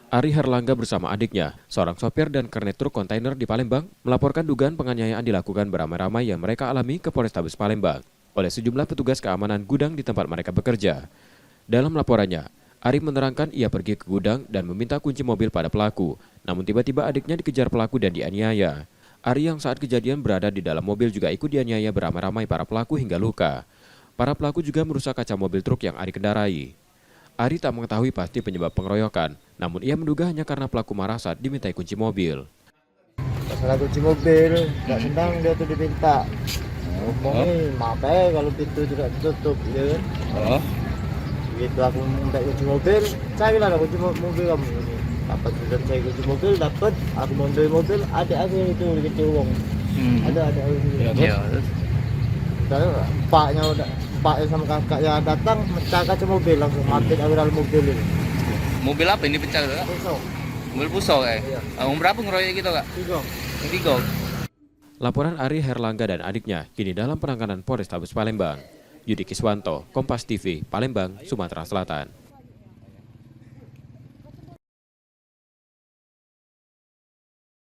Ari Herlangga bersama adiknya, seorang sopir dan kernet truk kontainer di Palembang, melaporkan dugaan penganiayaan dilakukan beramai-ramai yang mereka alami ke Polrestabes Palembang oleh sejumlah petugas keamanan gudang di tempat mereka bekerja. Dalam laporannya, Ari menerangkan ia pergi ke gudang dan meminta kunci mobil pada pelaku, namun tiba-tiba adiknya dikejar pelaku dan dianiaya. Ari yang saat kejadian berada di dalam mobil juga ikut dianiaya beramai-ramai para pelaku hingga luka. Para pelaku juga merusak kaca mobil truk yang Ari kendarai. Ari tak mengetahui pasti penyebab pengeroyokan, namun ia menduga hanya karena pelaku marah saat dimintai kunci mobil. Masalah kunci mobil, nggak senang dia tuh diminta. Ngomongin, maaf ya kalau pintu tidak ditutup, gitu kan. Begitu aku minta kunci mobil, carilah kunci mobil kamu ini. Dapat sudah saya kunci mobil, dapat. Aku mondoi mobil, ada itu dikasih uang. Ada aku gitu. Dan paknya sama kakaknya datang, mecah kaca mobil langsung mati aku dalam mobil ini. Mobil apa ini pecah kak? Pusok. Mobil pusok ya? Iya. Berapa ngeroyok gitu kak? Tiga. Laporan Ari Herlangga dan adiknya kini dalam penanganan Polrestabes Palembang. Yudi Kiswanto, Kompas TV, Palembang, Sumatera Selatan.